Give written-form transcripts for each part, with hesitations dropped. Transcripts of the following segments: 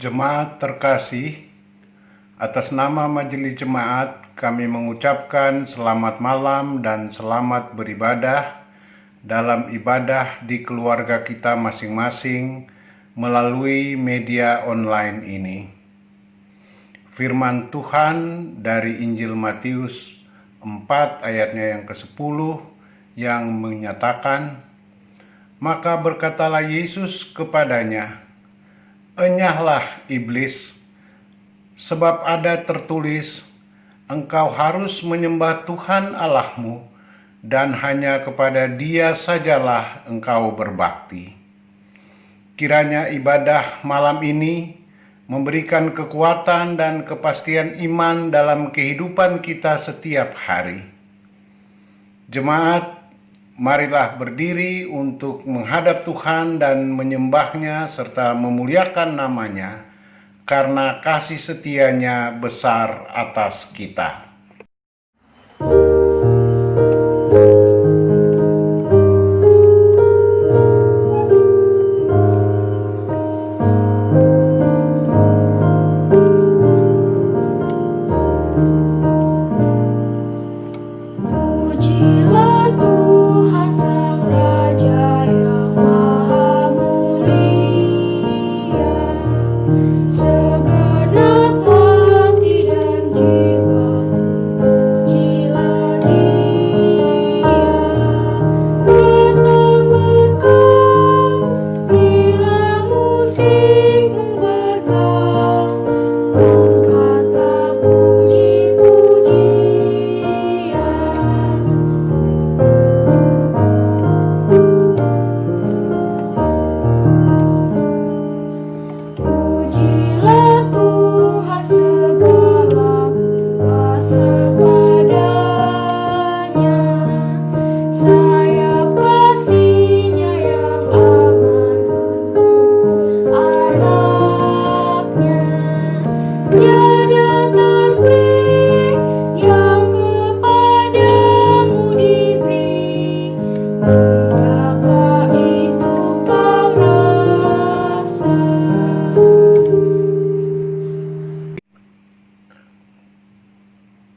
Jemaat terkasih, atas nama Majelis Jemaat kami mengucapkan selamat malam dan selamat beribadah dalam ibadah di keluarga kita masing-masing melalui media online ini. Firman Tuhan dari Injil Matius 4 ayatnya yang ke-10 yang menyatakan, "Maka berkatalah Yesus kepadanya, 'Enyahlah iblis, sebab ada tertulis, engkau harus menyembah Tuhan Allahmu, dan hanya kepada Dia sajalah engkau berbakti.'" Kiranya ibadah malam ini memberikan kekuatan dan kepastian iman dalam kehidupan kita setiap hari. Jemaat, marilah berdiri untuk menghadap Tuhan dan menyembah-Nya serta memuliakan nama-Nya, karena kasih setia-Nya besar atas kita.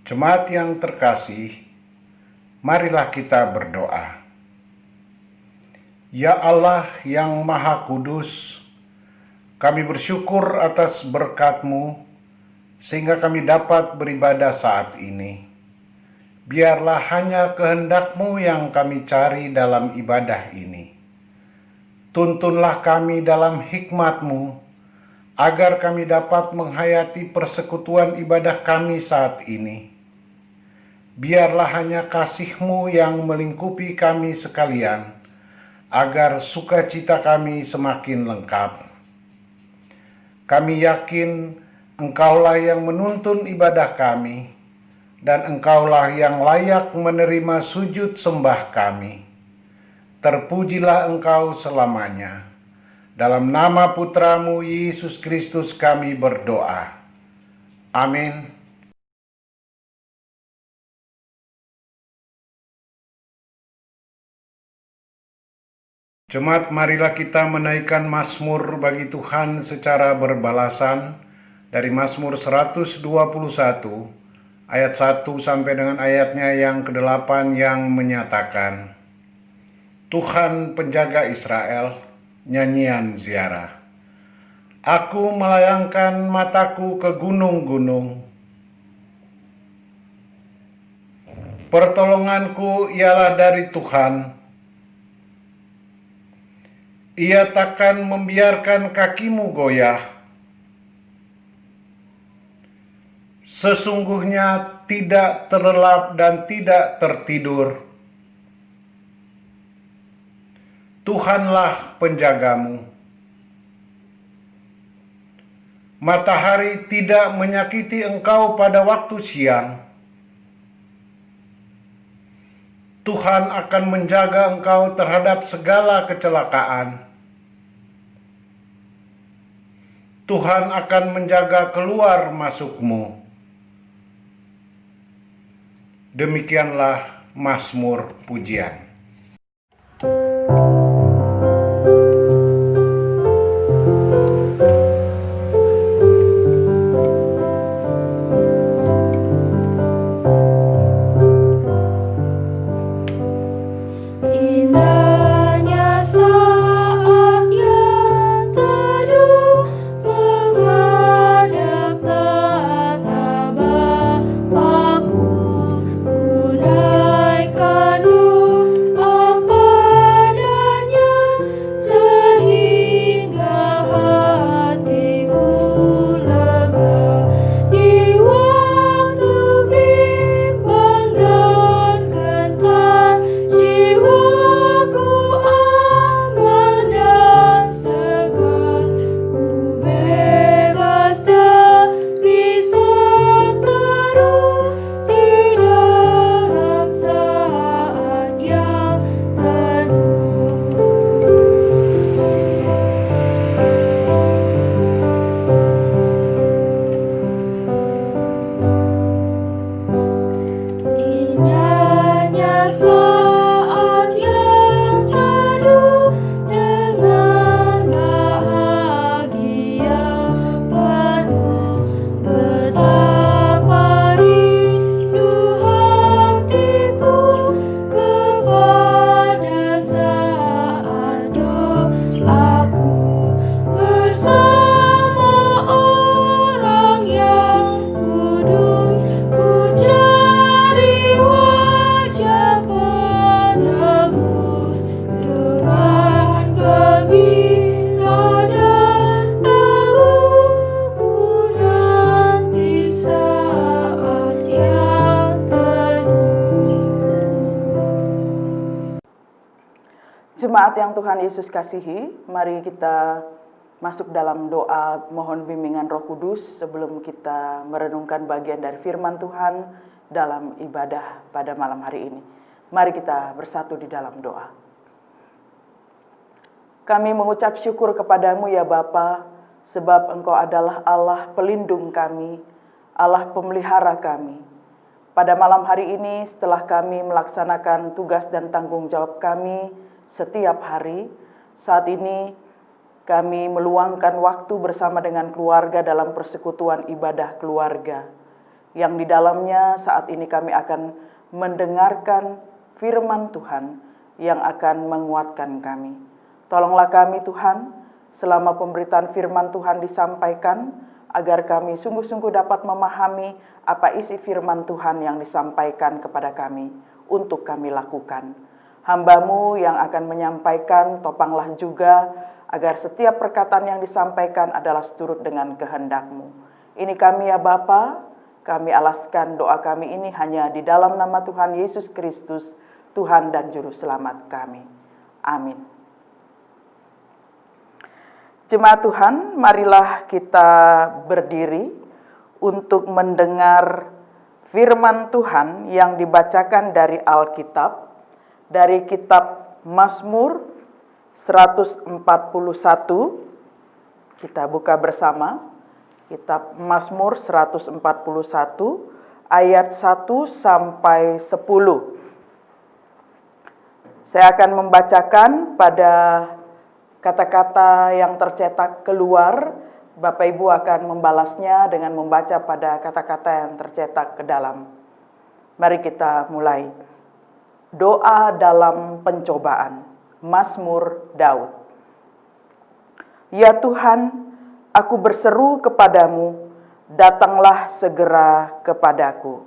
Jemaat yang terkasih, marilah kita berdoa. Ya Allah yang Maha Kudus, kami bersyukur atas berkat-Mu sehingga kami dapat beribadah saat ini. Biarlah hanya kehendak-Mu yang kami cari dalam ibadah ini. Tuntunlah kami dalam hikmat-Mu, agar kami dapat menghayati persekutuan ibadah kami saat ini. Biarlah hanya kasih-Mu yang melingkupi kami sekalian, agar sukacita kami semakin lengkap. Kami yakin Engkaulah yang menuntun ibadah kami, dan Engkaulah yang layak menerima sujud sembah kami. Terpujilah Engkau selamanya. Dalam nama Putra-Mu Yesus Kristus kami berdoa. Amin. Jemaat, marilah kita menaikkan mazmur bagi Tuhan secara berbalasan dari Mazmur 121 ayat 1 sampai dengan ayatnya yang ke-8 yang menyatakan, "Tuhan penjaga Israel, nyanyian ziarah. Aku melayangkan mataku ke gunung-gunung. Pertolonganku ialah dari Tuhan. Ia takkan membiarkan kakimu goyah. Sesungguhnya tidak terlelap dan tidak tertidur. Tuhanlah penjagamu. Matahari tidak menyakiti engkau pada waktu siang. Tuhan akan menjaga engkau terhadap segala kecelakaan. Tuhan akan menjaga keluar masukmu." Demikianlah Mazmur pujian. Jemaat yang Tuhan Yesus kasihi, mari kita masuk dalam doa mohon bimbingan Roh Kudus sebelum kita merenungkan bagian dari firman Tuhan dalam ibadah pada malam hari ini. Mari kita bersatu di dalam doa. Kami mengucap syukur kepadamu ya Bapa, sebab Engkau adalah Allah pelindung kami, Allah pemelihara kami. Pada malam hari ini setelah kami melaksanakan tugas dan tanggung jawab kami setiap hari, saat ini kami meluangkan waktu bersama dengan keluarga dalam persekutuan ibadah keluarga, yang di dalamnya saat ini kami akan mendengarkan firman Tuhan yang akan menguatkan kami. Tolonglah kami Tuhan, selama pemberitaan firman Tuhan disampaikan, agar kami sungguh-sungguh dapat memahami apa isi firman Tuhan yang disampaikan kepada kami untuk kami lakukan. Hamba-Mu yang akan menyampaikan, topanglah juga agar setiap perkataan yang disampaikan adalah seturut dengan kehendak-Mu. Ini kami ya Bapa, kami alaskan doa kami ini hanya di dalam nama Tuhan Yesus Kristus, Tuhan dan Juru Selamat kami. Amin. Jemaat Tuhan, marilah kita berdiri untuk mendengar firman Tuhan yang dibacakan dari Alkitab, dari kitab Mazmur 141. Kita buka bersama kitab Mazmur 141 ayat 1 sampai 10. Saya akan membacakan pada kata-kata yang tercetak keluar, Bapak Ibu akan membalasnya dengan membaca pada kata-kata yang tercetak ke dalam. Mari kita mulai. Doa dalam pencobaan, Mazmur Daud. Ya Tuhan, aku berseru kepadamu, datanglah segera kepadaku.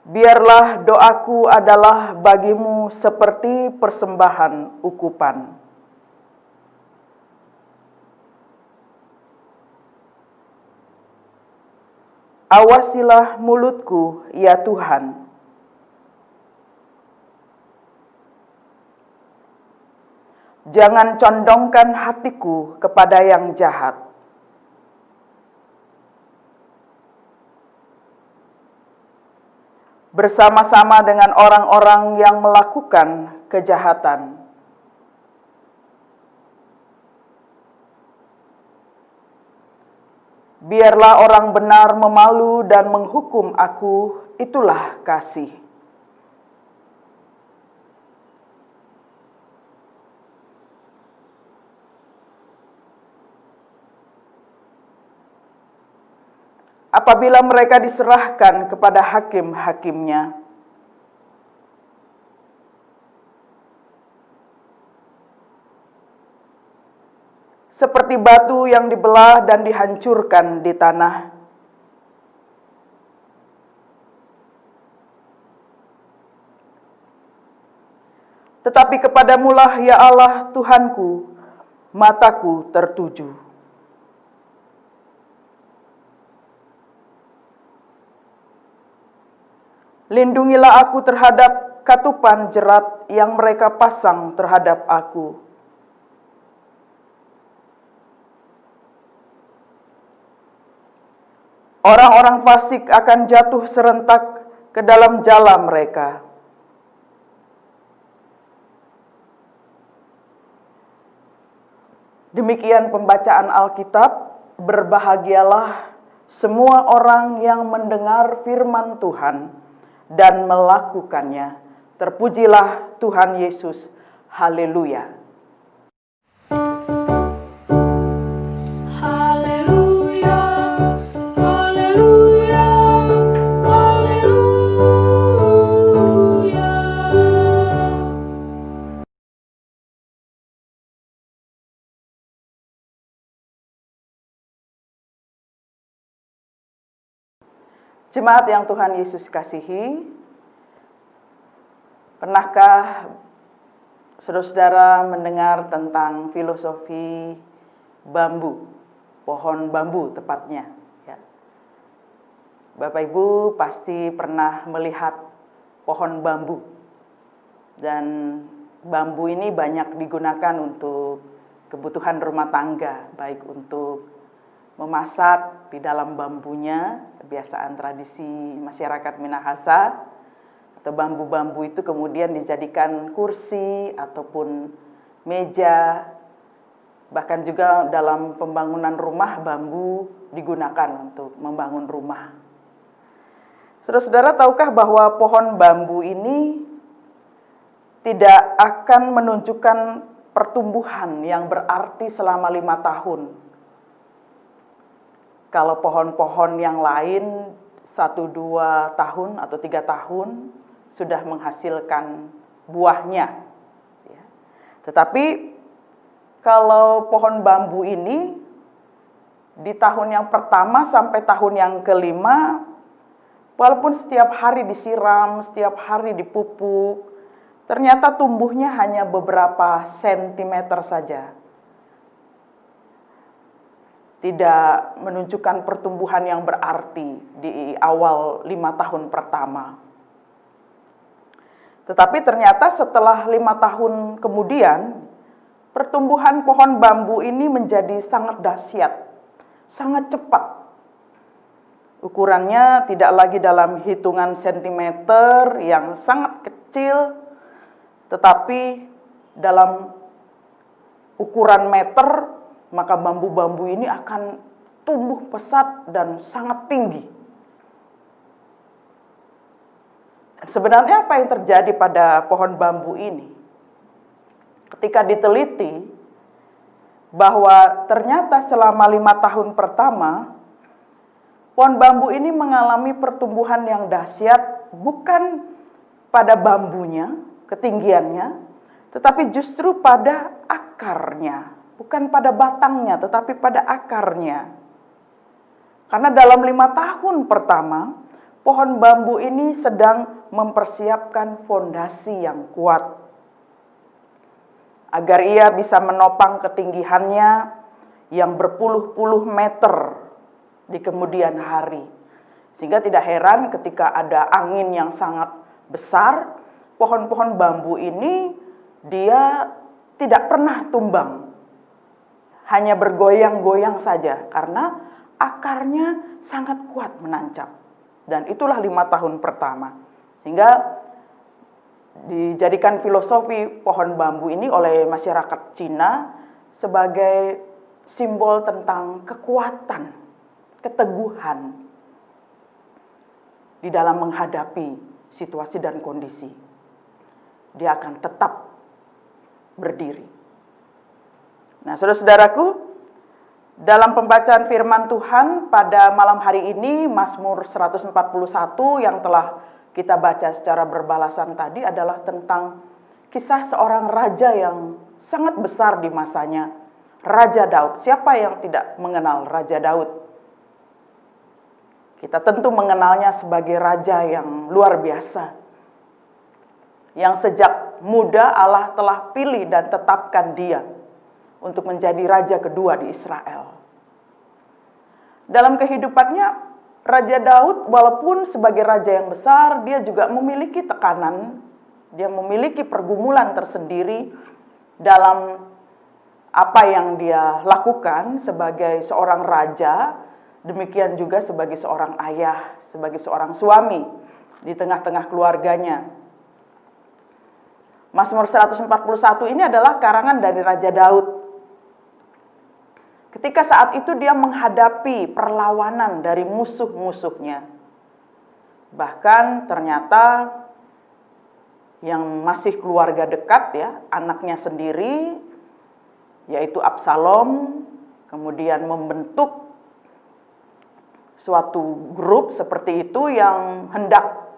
Biarlah doaku adalah bagimu seperti persembahan ukupan. Awasilah mulutku, ya Tuhan. Jangan condongkan hatiku kepada yang jahat. Bersama-sama dengan orang-orang yang melakukan kejahatan. Biarlah orang benar memalu dan menghukum aku, itulah kasih. Apabila mereka diserahkan kepada hakim-hakimnya, seperti batu yang dibelah dan dihancurkan di tanah. Tetapi kepadamulah ya Allah Tuhanku, mataku tertuju. Lindungilah aku terhadap katupan jerat yang mereka pasang terhadap aku. Orang-orang fasik akan jatuh serentak ke dalam jala mereka. Demikian pembacaan Alkitab. Berbahagialah semua orang yang mendengar firman Tuhan dan melakukannya. Terpujilah Tuhan Yesus. Haleluya. Jemaat yang Tuhan Yesus kasihi, pernahkah saudara-saudara mendengar tentang filosofi bambu, pohon bambu tepatnya? Ya. Bapak Ibu pasti pernah melihat pohon bambu. Dan bambu ini banyak digunakan untuk kebutuhan rumah tangga, baik untuk memasak di dalam bambunya, kebiasaan tradisi masyarakat Minahasa, atau bambu-bambu itu kemudian dijadikan kursi ataupun meja, bahkan juga dalam pembangunan rumah bambu digunakan untuk membangun rumah. Saudara-saudara, tahukah bahwa pohon bambu ini tidak akan menunjukkan pertumbuhan yang berarti selama 5 tahun? Kalau pohon-pohon yang lain 1-2 tahun atau 3 tahun sudah menghasilkan buahnya. Tetapi kalau pohon bambu ini di tahun yang pertama sampai tahun yang kelima, walaupun setiap hari disiram, setiap hari dipupuk, ternyata tumbuhnya hanya beberapa sentimeter saja. Tidak menunjukkan pertumbuhan yang berarti di awal 5 tahun pertama. Tetapi ternyata setelah 5 tahun kemudian, pertumbuhan pohon bambu ini menjadi sangat dahsyat, sangat cepat. Ukurannya tidak lagi dalam hitungan sentimeter yang sangat kecil, tetapi dalam ukuran meter, maka bambu-bambu ini akan tumbuh pesat dan sangat tinggi. Sebenarnya apa yang terjadi pada pohon bambu ini? Ketika diteliti, bahwa ternyata selama 5 tahun pertama, pohon bambu ini mengalami pertumbuhan yang dahsyat bukan pada bambunya, ketinggiannya, tetapi justru pada akarnya. Bukan pada batangnya, tetapi pada akarnya. Karena dalam 5 tahun pertama, pohon bambu ini sedang mempersiapkan fondasi yang kuat. Agar ia bisa menopang ketinggiannya yang berpuluh-puluh meter di kemudian hari. Sehingga tidak heran ketika ada angin yang sangat besar, pohon-pohon bambu ini dia tidak pernah tumbang. Hanya bergoyang-goyang saja karena akarnya sangat kuat menancap. Dan itulah 5 tahun pertama. Sehingga dijadikan filosofi pohon bambu ini oleh masyarakat Cina sebagai simbol tentang kekuatan, keteguhan di dalam menghadapi situasi dan kondisi. Dia akan tetap berdiri. Nah, saudara-saudaraku, dalam pembacaan firman Tuhan pada malam hari ini, Mazmur 141 yang telah kita baca secara berbalasan tadi adalah tentang kisah seorang raja yang sangat besar di masanya, Raja Daud. Siapa yang tidak mengenal Raja Daud? Kita tentu mengenalnya sebagai raja yang luar biasa. Yang sejak muda Allah telah pilih dan tetapkan dia untuk menjadi raja kedua di Israel. Dalam kehidupannya, Raja Daud walaupun sebagai raja yang besar, dia juga memiliki tekanan, dia memiliki pergumulan tersendiri dalam apa yang dia lakukan sebagai seorang raja. Demikian juga sebagai seorang ayah, sebagai seorang suami di tengah-tengah keluarganya. Mazmur 141 ini adalah karangan dari Raja Daud. Ketika saat itu dia menghadapi perlawanan dari musuh-musuhnya. Bahkan ternyata yang masih keluarga dekat ya, anaknya sendiri, yaitu Absalom, kemudian membentuk suatu grup seperti itu yang hendak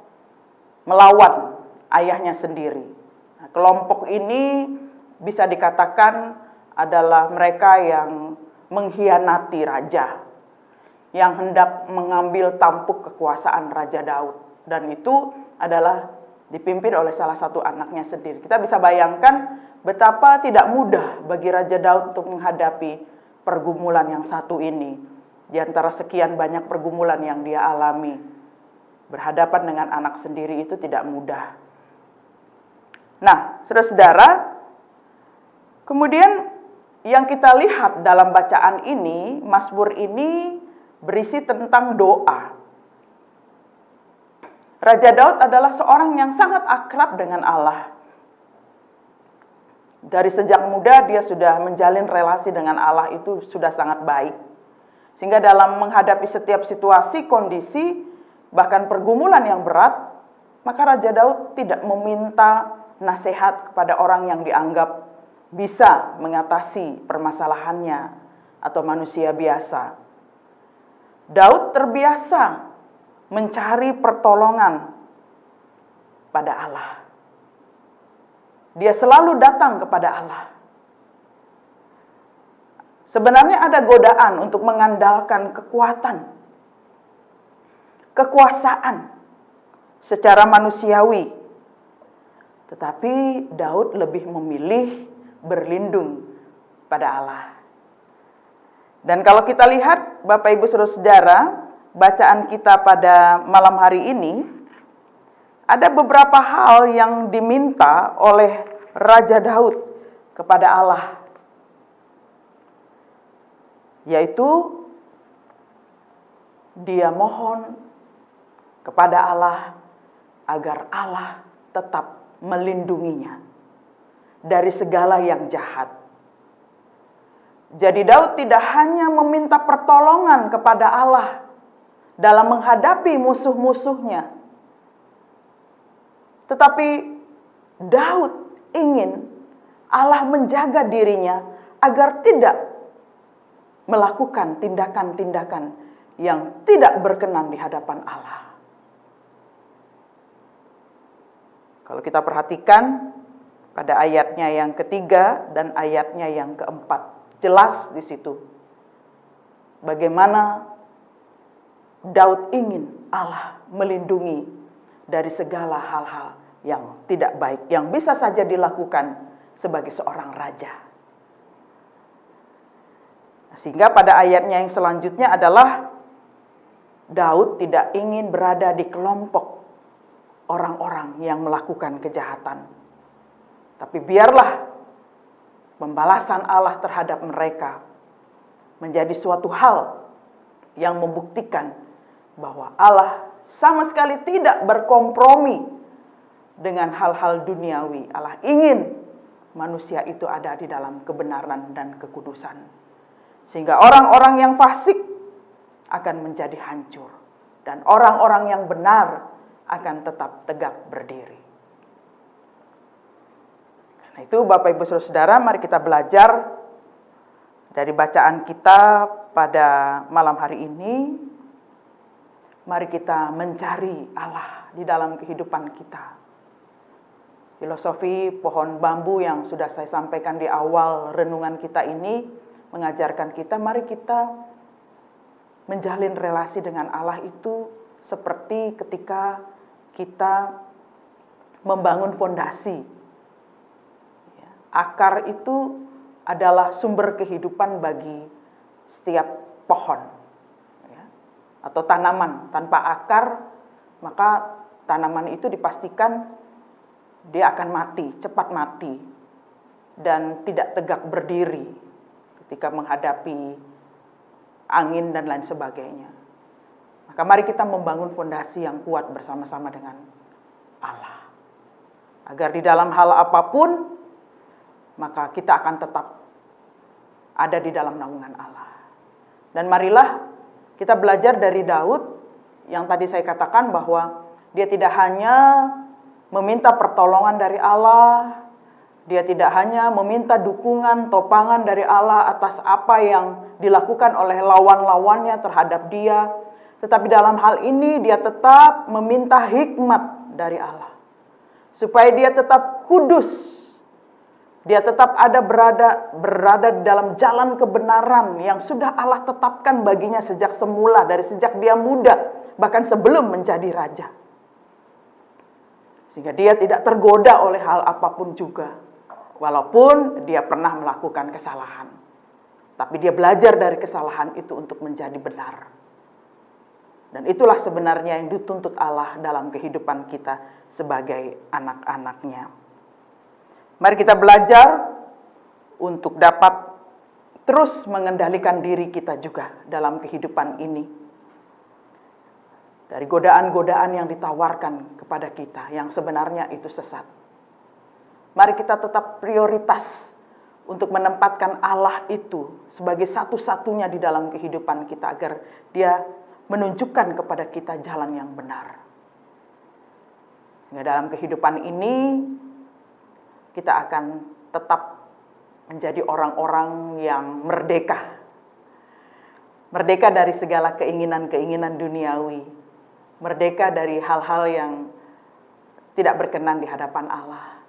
melawan ayahnya sendiri. Nah, kelompok ini bisa dikatakan adalah mereka yang mengkhianati raja, yang hendak mengambil tampuk kekuasaan Raja Daud. Dan itu adalah dipimpin oleh salah satu anaknya sendiri. Kita bisa bayangkan betapa tidak mudah bagi Raja Daud untuk menghadapi pergumulan yang satu ini. di antara sekian banyak pergumulan yang dia alami. Berhadapan dengan anak sendiri itu tidak mudah. Nah, saudara-saudara, kemudian yang kita lihat dalam bacaan ini, Mazmur ini berisi tentang doa. Raja Daud adalah seorang yang sangat akrab dengan Allah. Dari sejak muda dia sudah menjalin relasi dengan Allah itu sudah sangat baik. Sehingga dalam menghadapi setiap situasi, kondisi, bahkan pergumulan yang berat, maka Raja Daud tidak meminta nasihat kepada orang yang dianggap bisa mengatasi permasalahannya atau manusia biasa. Daud terbiasa mencari pertolongan pada Allah. Dia selalu datang kepada Allah. Sebenarnya ada godaan untuk mengandalkan kekuatan, kekuasaan secara manusiawi. Tetapi Daud lebih memilih berlindung pada Allah. Dan kalau kita lihat, Bapak Ibu Saudara-saudara, bacaan kita pada malam hari ini, ada beberapa hal yang diminta oleh Raja Daud kepada Allah. Yaitu, dia mohon kepada Allah agar Allah tetap melindunginya dari segala yang jahat. Jadi Daud tidak hanya meminta pertolongan kepada Allah dalam menghadapi musuh-musuhnya, tetapi Daud ingin Allah menjaga dirinya agar tidak melakukan tindakan-tindakan yang tidak berkenan di hadapan Allah. Kalau kita perhatikan pada ayatnya yang ketiga dan ayatnya yang keempat, jelas di situ bagaimana Daud ingin Allah melindungi dari segala hal-hal yang tidak baik yang bisa saja dilakukan sebagai seorang raja. Sehingga pada ayatnya yang selanjutnya adalah Daud tidak ingin berada di kelompok orang-orang yang melakukan kejahatan. Tapi biarlah pembalasan Allah terhadap mereka menjadi suatu hal yang membuktikan bahwa Allah sama sekali tidak berkompromi dengan hal-hal duniawi. Allah ingin manusia itu ada di dalam kebenaran dan kekudusan. Sehingga orang-orang yang fasik akan menjadi hancur. Dan orang-orang yang benar akan tetap tegak berdiri. Karena itu Bapak Ibu Saudara, mari kita belajar dari bacaan kita pada malam hari ini. Mari kita mencari Allah di dalam kehidupan kita. Filosofi pohon bambu yang sudah saya sampaikan di awal renungan kita ini mengajarkan kita, mari kita menjalin relasi dengan Allah itu seperti ketika kita membangun fondasi. Akar itu adalah sumber kehidupan bagi setiap pohon atau tanaman. Tanpa akar, maka tanaman itu dipastikan dia akan mati, cepat mati, dan tidak tegak berdiri ketika menghadapi angin dan lain sebagainya. Maka mari kita membangun fondasi yang kuat bersama-sama dengan Allah. Agar di dalam hal apapun, maka kita akan tetap ada di dalam naungan Allah. Dan marilah kita belajar dari Daud yang tadi saya katakan bahwa dia tidak hanya meminta pertolongan dari Allah, dia tidak hanya meminta dukungan, topangan dari Allah atas apa yang dilakukan oleh lawan-lawannya terhadap dia, tetapi dalam hal ini dia tetap meminta hikmat dari Allah. Supaya dia tetap kudus, dia tetap berada di dalam jalan kebenaran yang sudah Allah tetapkan baginya sejak semula, dari sejak dia muda, bahkan sebelum menjadi raja. Sehingga dia tidak tergoda oleh hal apapun juga, walaupun dia pernah melakukan kesalahan. tapi dia belajar dari kesalahan itu untuk menjadi benar. Dan itulah sebenarnya yang dituntut Allah dalam kehidupan kita sebagai anak-anaknya. Mari kita belajar untuk dapat terus mengendalikan diri kita juga dalam kehidupan ini. Dari godaan-godaan yang ditawarkan kepada kita yang sebenarnya itu sesat. Mari kita tetap prioritas untuk menempatkan Allah itu sebagai satu-satunya di dalam kehidupan kita agar dia menunjukkan kepada kita jalan yang benar. Sehingga dalam kehidupan ini kita akan tetap menjadi orang-orang yang merdeka. Merdeka dari segala keinginan-keinginan duniawi. Merdeka dari hal-hal yang tidak berkenan di hadapan Allah.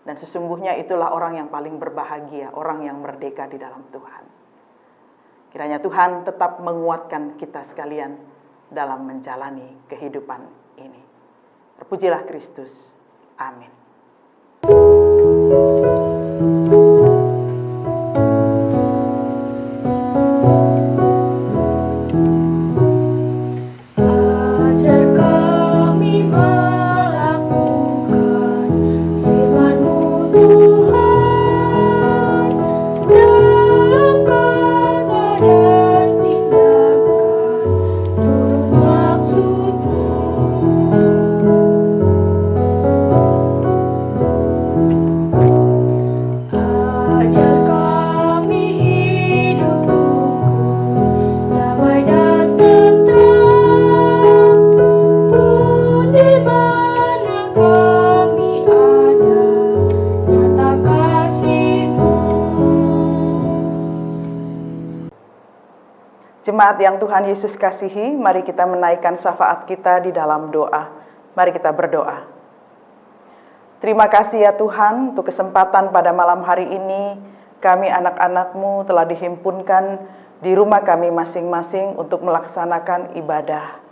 Dan sesungguhnya itulah orang yang paling berbahagia, orang yang merdeka di dalam Tuhan. Kiranya Tuhan tetap menguatkan kita sekalian dalam menjalani kehidupan ini. Terpujilah Kristus. Amin. Ajar kami melakukan firman-Mu Tuhan, dalam kata dan tindakan turut maksud-Mu. Ajar kami hidup rukun, damai dan tentram, pun di mana kami ada, nyata kasih-Mu. Jemaat yang Tuhan Yesus kasihi, mari kita menaikkan syafaat kita di dalam doa. Mari kita berdoa. Terima kasih ya Tuhan untuk kesempatan pada malam hari ini. Kami anak-anak-Mu telah dihimpunkan di rumah kami masing-masing untuk melaksanakan ibadah.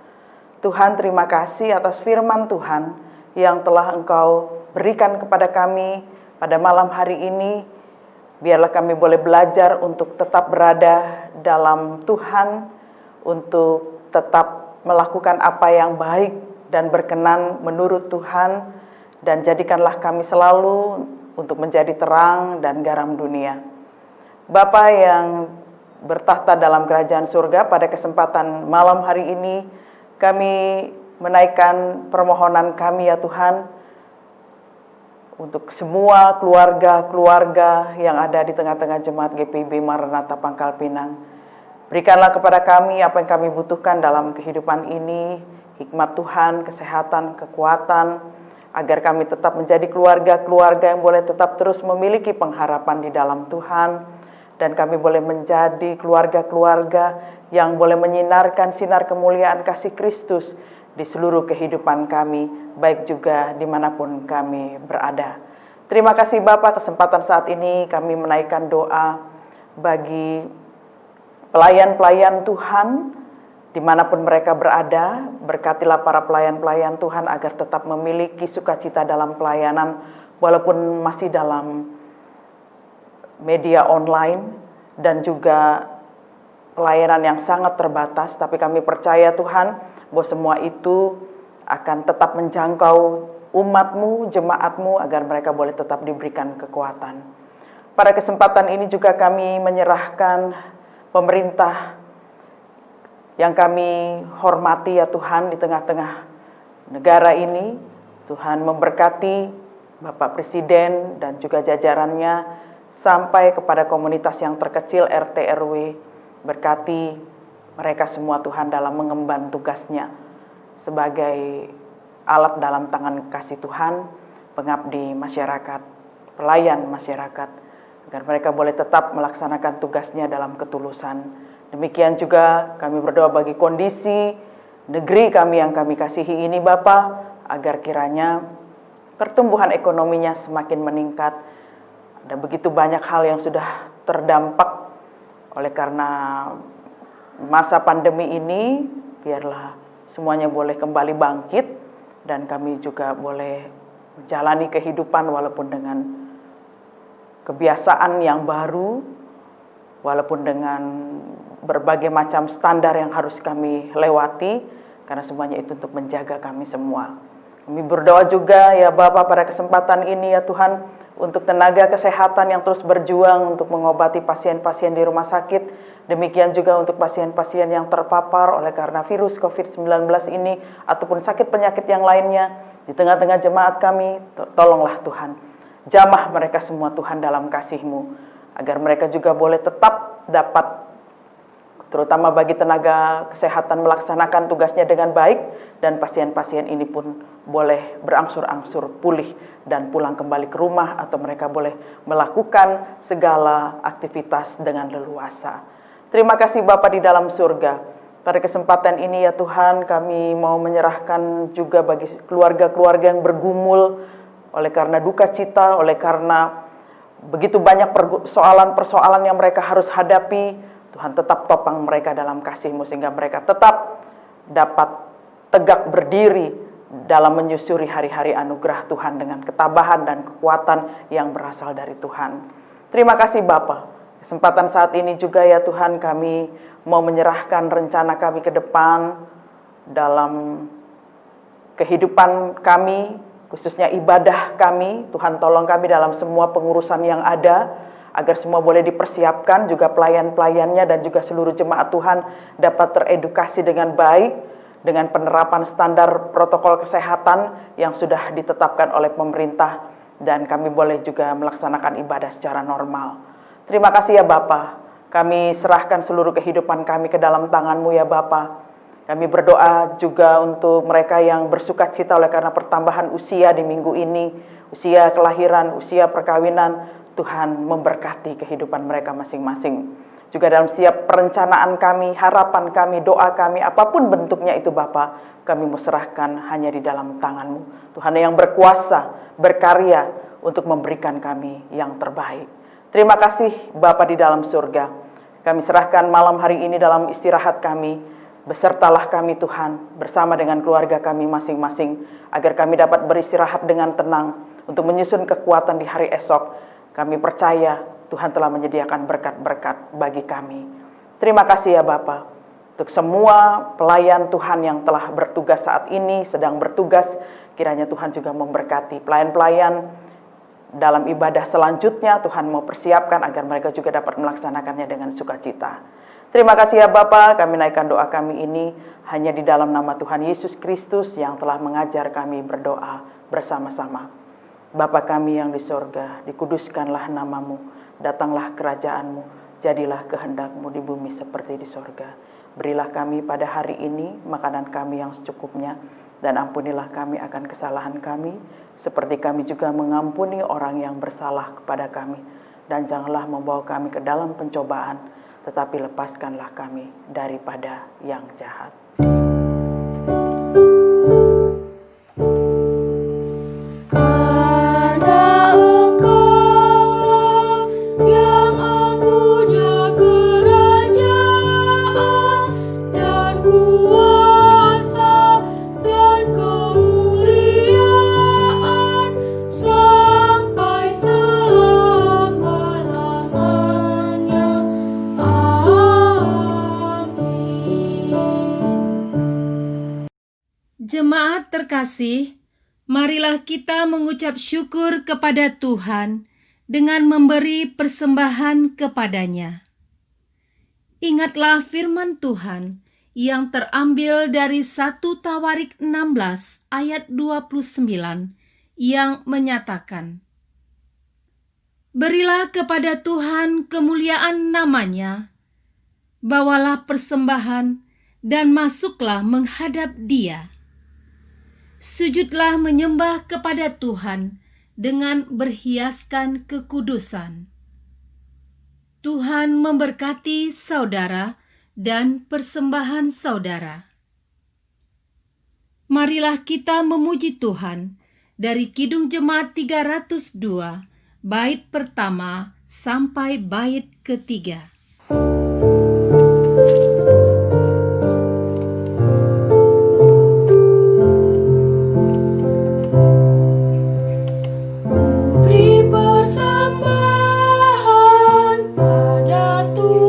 Tuhan, terima kasih atas firman Tuhan yang telah Engkau berikan kepada kami pada malam hari ini. Biarlah kami boleh belajar untuk tetap berada dalam Tuhan, untuk tetap melakukan apa yang baik dan berkenan menurut Tuhan, dan jadikanlah kami selalu untuk menjadi terang dan garam dunia. Bapa yang bertahta dalam kerajaan surga, pada kesempatan malam hari ini kami menaikkan permohonan kami ya Tuhan, untuk semua keluarga-keluarga yang ada di tengah-tengah jemaat GPIB Maranatha Pangkal Pinang. Berikanlah kepada kami apa yang kami butuhkan dalam kehidupan ini, hikmat Tuhan, kesehatan, kekuatan, agar kami tetap menjadi keluarga-keluarga yang boleh tetap terus memiliki pengharapan di dalam Tuhan, dan kami boleh menjadi keluarga-keluarga yang boleh menyinarkan sinar kemuliaan kasih Kristus di seluruh kehidupan kami, baik juga dimanapun kami berada. Terima kasih Bapak, kesempatan saat ini kami menaikkan doa bagi pelayan-pelayan Tuhan, dimanapun mereka berada. Berkatilah para pelayan-pelayan Tuhan agar tetap memiliki sukacita dalam pelayanan, walaupun masih dalam media online dan juga pelayanan yang sangat terbatas. Tapi kami percaya Tuhan, bahwa semua itu akan tetap menjangkau umat-Mu, jemaat-Mu, agar mereka boleh tetap diberikan kekuatan. Pada kesempatan ini juga kami menyerahkan pemerintah yang kami hormati ya Tuhan di tengah-tengah negara ini. Tuhan memberkati Bapak Presiden dan juga jajarannya sampai kepada komunitas yang terkecil RT RW. Berkati mereka semua Tuhan dalam mengemban tugasnya sebagai alat dalam tangan kasih Tuhan, pengabdi masyarakat, pelayan masyarakat, agar mereka boleh tetap melaksanakan tugasnya dalam ketulusan. Demikian juga kami berdoa bagi kondisi negeri kami yang kami kasihi ini Bapa, agar kiranya pertumbuhan ekonominya semakin meningkat. Ada begitu banyak hal yang sudah terdampak oleh karena masa pandemi ini, biarlah semuanya boleh kembali bangkit dan kami juga boleh menjalani kehidupan walaupun dengan kebiasaan yang baru, walaupun dengan berbagai macam standar yang harus kami lewati, karena semuanya itu untuk menjaga kami semua. Kami berdoa juga ya Bapa pada kesempatan ini ya Tuhan, untuk tenaga kesehatan yang terus berjuang untuk mengobati pasien-pasien di rumah sakit. Demikian juga untuk pasien-pasien yang terpapar oleh karena virus COVID-19 ini ataupun sakit penyakit yang lainnya. Di tengah-tengah jemaat kami, tolonglah Tuhan. Jamah mereka semua Tuhan dalam kasih-Mu, agar mereka juga boleh tetap dapat, terutama bagi tenaga kesehatan, melaksanakan tugasnya dengan baik, dan pasien-pasien ini pun boleh berangsur-angsur pulih dan pulang kembali ke rumah, atau mereka boleh melakukan segala aktivitas dengan leluasa. Terima kasih Bapa di dalam surga. Pada kesempatan ini ya Tuhan, kami mau menyerahkan juga bagi keluarga-keluarga yang bergumul oleh karena duka cita, oleh karena begitu banyak persoalan-persoalan yang mereka harus hadapi. Tuhan tetap topang mereka dalam kasih-Mu, sehingga mereka tetap dapat tegak berdiri dalam menyusuri hari-hari anugerah Tuhan dengan ketabahan dan kekuatan yang berasal dari Tuhan. Terima kasih Bapa. Kesempatan saat ini juga ya Tuhan, kami mau menyerahkan rencana kami ke depan dalam kehidupan kami, khususnya ibadah kami. Tuhan tolong kami dalam semua pengurusan yang ada, agar semua boleh dipersiapkan, juga pelayan-pelayannya dan juga seluruh jemaat Tuhan dapat teredukasi dengan baik, dengan penerapan standar protokol kesehatan yang sudah ditetapkan oleh pemerintah, dan kami boleh juga melaksanakan ibadah secara normal. Terima kasih ya Bapa. Kami serahkan seluruh kehidupan kami ke dalam tangan-Mu ya Bapa. Kami berdoa juga untuk mereka yang bersuka cita oleh karena pertambahan usia di minggu ini, usia kelahiran, usia perkawinan. Tuhan memberkati kehidupan mereka masing-masing. Juga dalam setiap perencanaan kami, harapan kami, doa kami, apapun bentuknya itu Bapa, kami mau serahkan hanya di dalam tangan-Mu. Tuhan yang berkuasa, berkarya untuk memberikan kami yang terbaik. Terima kasih Bapa di dalam surga. Kami serahkan malam hari ini dalam istirahat kami. Besertalah kami Tuhan, bersama dengan keluarga kami masing-masing, agar kami dapat beristirahat dengan tenang untuk menyusun kekuatan di hari esok. Kami percaya Tuhan telah menyediakan berkat-berkat bagi kami. Terima kasih ya Bapa, untuk semua pelayan Tuhan yang telah bertugas saat ini, sedang bertugas, kiranya Tuhan juga memberkati pelayan-pelayan dalam ibadah selanjutnya. Tuhan mau persiapkan agar mereka juga dapat melaksanakannya dengan sukacita. Terima kasih ya Bapa, kami naikkan doa kami ini hanya di dalam nama Tuhan Yesus Kristus yang telah mengajar kami berdoa bersama-sama. Bapa kami yang di sorga, dikuduskanlah nama-Mu, datanglah kerajaan-Mu, jadilah kehendak-Mu di bumi seperti di sorga. Berilah kami pada hari ini makanan kami yang secukupnya, dan ampunilah kami akan kesalahan kami, seperti kami juga mengampuni orang yang bersalah kepada kami. Dan janganlah membawa kami ke dalam pencobaan, tetapi lepaskanlah kami daripada yang jahat. Karena Engkaulah yang empunya kerajaan dan kuasa dan kemuliaan sampai selama-lamanya. Amin. Jemaat terkasih, marilah kita mengucap syukur kepada Tuhan dengan memberi persembahan kepadanya. Ingatlah firman Tuhan yang terambil dari 1 Tawarik 16 ayat 29 yang menyatakan, "Berilah kepada Tuhan kemuliaan namanya, bawalah persembahan dan masuklah menghadap Dia. Sujudlah menyembah kepada Tuhan dengan berhiaskan kekudusan." Tuhan memberkati saudara dan persembahan saudara. Marilah kita memuji Tuhan dari Kidung Jemaat 302, bait pertama sampai bait ketiga. Beri persembahan pada Tuhan.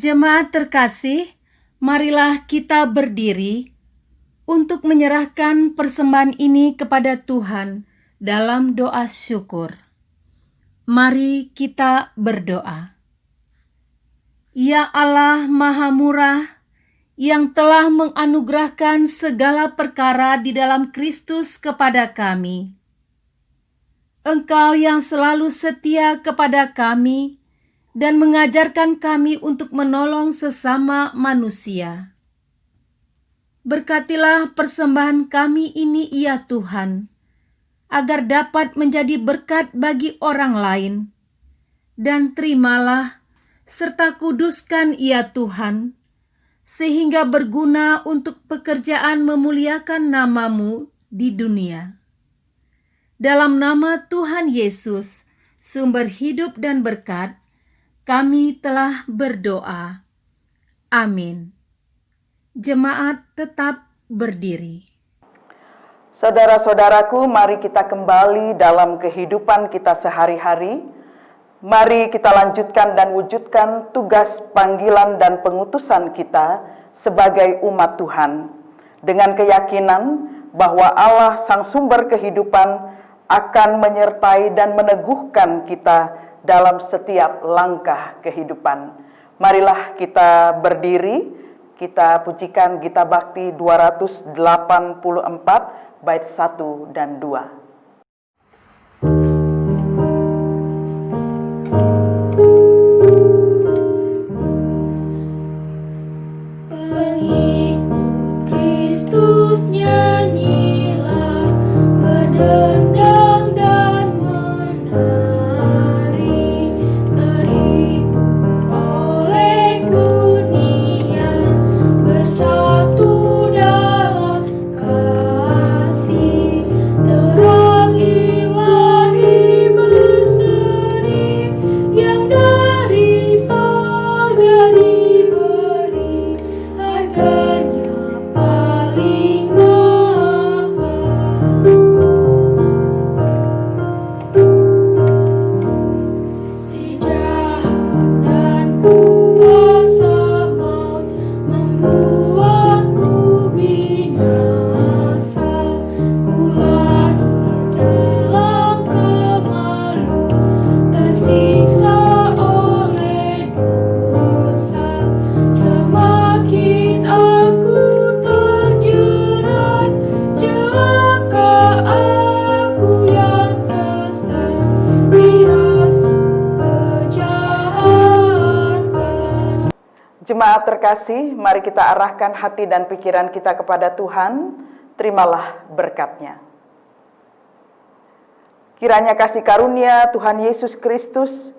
Jemaat terkasih, marilah kita berdiri untuk menyerahkan persembahan ini kepada Tuhan dalam doa syukur. Mari kita berdoa. Ya Allah Maha Murah, yang telah menganugerahkan segala perkara di dalam Kristus kepada kami. Engkau yang selalu setia kepada kami dan mengajarkan kami untuk menolong sesama manusia. Berkatilah persembahan kami ini ya Tuhan, agar dapat menjadi berkat bagi orang lain. Dan terimalah serta kuduskan ya Tuhan, sehingga berguna untuk pekerjaan memuliakan nama-Mu di dunia. Dalam nama Tuhan Yesus, sumber hidup dan berkat, kami telah berdoa. Amin. Jemaat tetap berdiri. Saudara-saudaraku, mari kita kembali dalam kehidupan kita sehari-hari. Mari kita lanjutkan dan wujudkan tugas panggilan dan pengutusan kita sebagai umat Tuhan, dengan keyakinan bahwa Allah Sang Sumber Kehidupan akan menyertai dan meneguhkan kita dalam setiap langkah kehidupan. Marilah kita berdiri, kita pujikan Gita Bakti 284 bait 1 dan 2. Kristus nyanyilah, berdendang dan menari, terhibur oleh dunia, bersatu dalam kasih, terang ilahi berseri, yang dari sorga diberi, harganya paling mahal. Si jahat dan kuasa maut membuatku binasa. Ku lahir dalam kemaluan, tersiksa oleh dosa. Semakin aku terjerat, celaka aku yang sesat, dirasuk kejahatan. Jemaat terkasih, mari kita arahkan hati dan pikiran kita kepada Tuhan. Terimalah berkat-Nya. Kiranya kasih karunia Tuhan Yesus Kristus,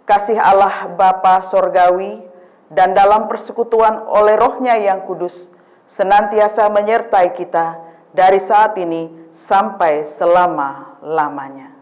kasih Allah Bapa Sorgawi, dan dalam persekutuan oleh Roh-Nya yang kudus, senantiasa menyertai kita dari saat ini sampai selama-lamanya.